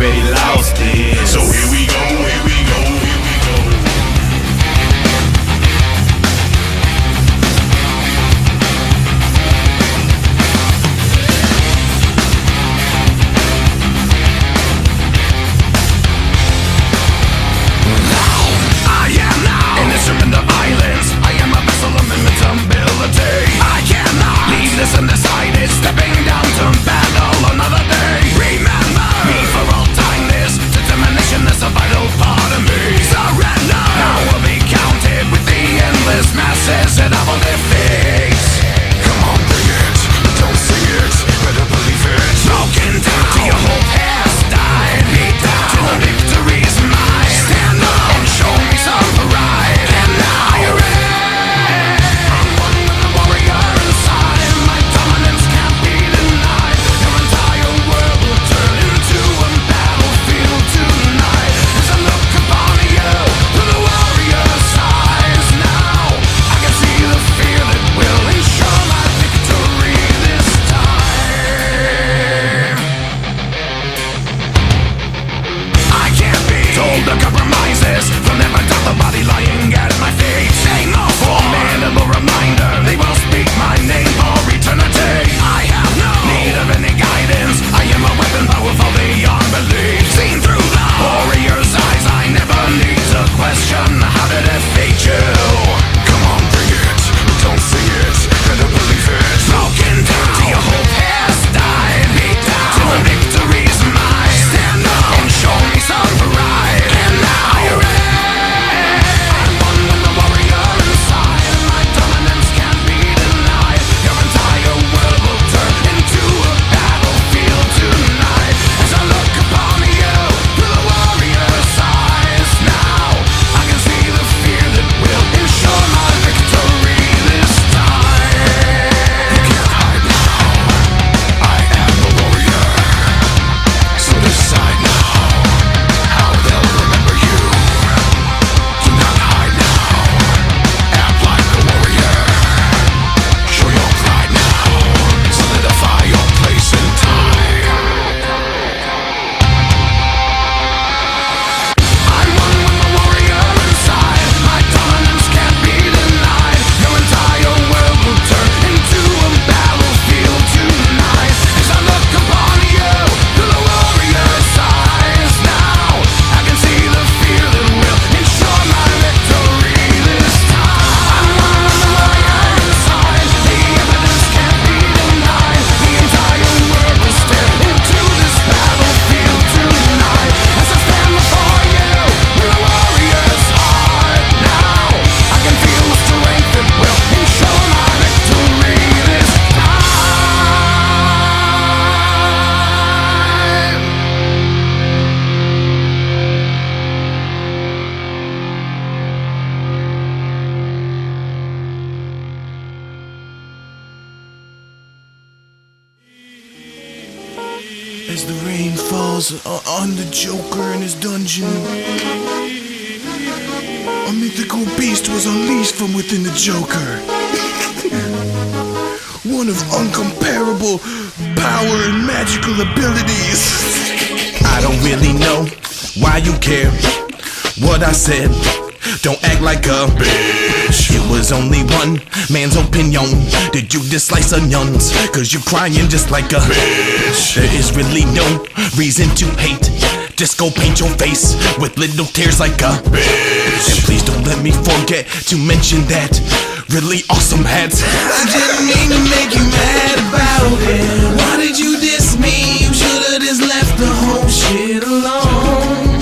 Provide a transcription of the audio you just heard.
already lost it. So here we go, here we go, here we go. I am now an instrument of violence. I am a vessel of invincibility. I cannot leave this undecided, stepping down to battle another day. Remember me for all time. This determination is a vital part of me. Surrender. Now we'll be counted with the endless masses that I will defeat. Come on, bring it. Don't see it. Better believe it. Broken down till your whole has died. Beat down till the victory's mine. Stand up and show me some pride. And now you're in. I'm one with the warrior inside. My dominance can't be denied. Your entire world will turn into a battlefield tonight. As I look upon you through the warrior's eyes, now I can see the fear that will ensure my victory this time. I can't be told to compromises. They'll never doubt the body lying at my feet. Say no formidable reminder. They will speak my name for eternity. I have no need of any guidance. I am a weapon powerful beyond belief. Seen through the warrior's eyes, I never need to question how to defeat you. Come on, bring it. Don't see it. Better believe it. Broken down till your hope has died. Beat down till the victory's mine. Stand up and show me some pride. And now you're in. I'm one with the warrior inside. My dominance can't be denied. Your entire world will turn into a battlefield tonight. As I look upon you through the warrior's eyes, now I can see the fear that will ensure my victory this time. You can't hide now. I am the warrior. So decide now how they'll remember you. Do not hide now. Act like a warrior. Show your pride now. Solidify your place in time. I'm one with the warrior inside. My dominance can't be denied. Your entire world will turn into a battlefield tonight. As I look upon you through the warrior's eyes, now I can see the fear that will ensure my victory this time. I'm one with the warrior inside. The evidence can't be denied. The entire world will step into this battlefield tonight. As I stand before you with a warrior's heart, now I can feel the strength that will ensure my victory this time. As the rain falls on the Joker in his dungeon, a mythical beast was unleashed from within the Joker. One of uncomparable power and magical abilities. I don't really know why you care what I said. Don't act like a bitch. It was only one man's opinion. Did you dislike onions? Cause you're crying just like a bitch. There is really no reason to hate. Just go paint your face with little tears like a bitch. And please don't let me forget to mention that really awesome hats.